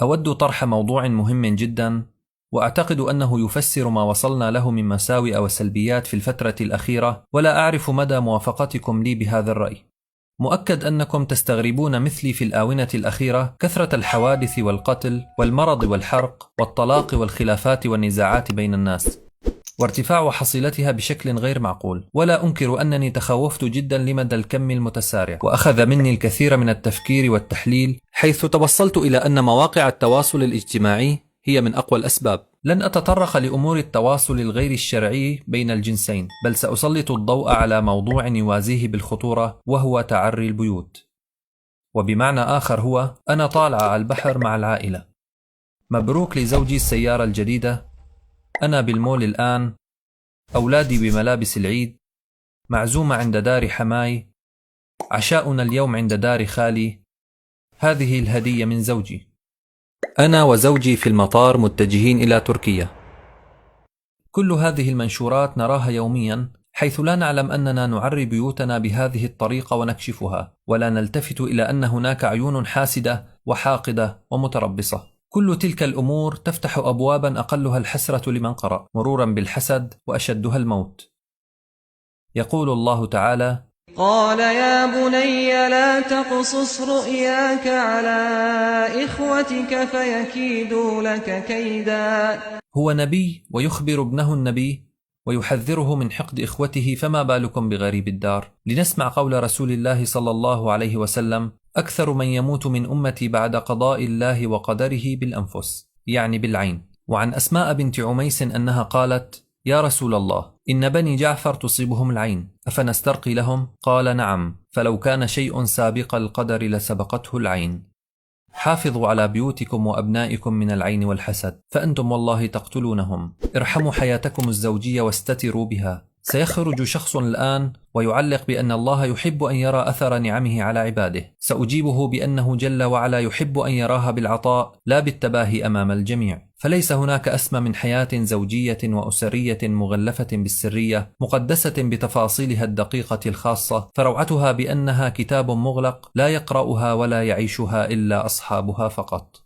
أود طرح موضوع مهم جدا، وأعتقد أنه يفسر ما وصلنا له من مساوئ وسلبيات في الفترة الأخيرة، ولا أعرف مدى موافقتكم لي بهذا الرأي. مؤكد أنكم تستغربون مثلي في الآونة الأخيرة كثرة الحوادث والقتل والمرض والحرق والطلاق والخلافات والنزاعات بين الناس، وارتفاع حصيلتها بشكل غير معقول. ولا أنكر أنني تخوفت جدا لمدى الكم المتسارع، وأخذ مني الكثير من التفكير والتحليل، حيث توصلت إلى أن مواقع التواصل الاجتماعي هي من أقوى الأسباب. لن أتطرق لأمور التواصل الغير الشرعي بين الجنسين، بل سأسلط الضوء على موضوع يوازيه بالخطورة، وهو تعري البيوت. وبمعنى آخر هو أنا طالع على البحر مع العائلة، مبروك لزوجي السيارة الجديدة، أنا بالمول الآن، أولادي بملابس العيد، معزومة عند دار حماي، عشاؤنا اليوم عند دار خالي، هذه الهدية من زوجي. أنا وزوجي في المطار متجهين إلى تركيا. كل هذه المنشورات نراها يوميا، حيث لا نعلم أننا نعري بيوتنا بهذه الطريقة ونكشفها، ولا نلتفت إلى أن هناك عيون حاسدة وحاقدة ومتربصة. كل تلك الأمور تفتح أبوابا أقلها الحسرة لمن قرأ، مرورا بالحسد وأشدها الموت. يقول الله تعالى: قال يا بني لا تقصص رؤياك على إخوتك فيكيدوا لك كيدا. هو نبي ويخبر ابنه النبي ويحذره من حقد إخوته، فما بالكم بغريب الدار؟ لنسمع قول رسول الله صلى الله عليه وسلم: أكثر من يموت من أمتي بعد قضاء الله وقدره بالأنفس، يعني بالعين. وعن أسماء بنت عميس أنها قالت: يا رسول الله، إن بني جعفر تصيبهم العين، أفنسترقي لهم؟ قال: نعم، فلو كان شيء سابق القدر لسبقته العين. حافظوا على بيوتكم وأبنائكم من العين والحسد، فأنتم والله تقتلونهم. ارحموا حياتكم الزوجية واستتروا بها. سيخرج شخص الآن ويعلق بأن الله يحب أن يرى أثر نعمه على عباده. سأجيبه بأنه جل وعلا يحب أن يراها بالعطاء، لا بالتباهي أمام الجميع. فليس هناك أسمى من حياة زوجية وأسرية مغلفة بالسرية، مقدسة بتفاصيلها الدقيقة الخاصة، فروعتها بأنها كتاب مغلق لا يقرأها ولا يعيشها إلا أصحابها فقط.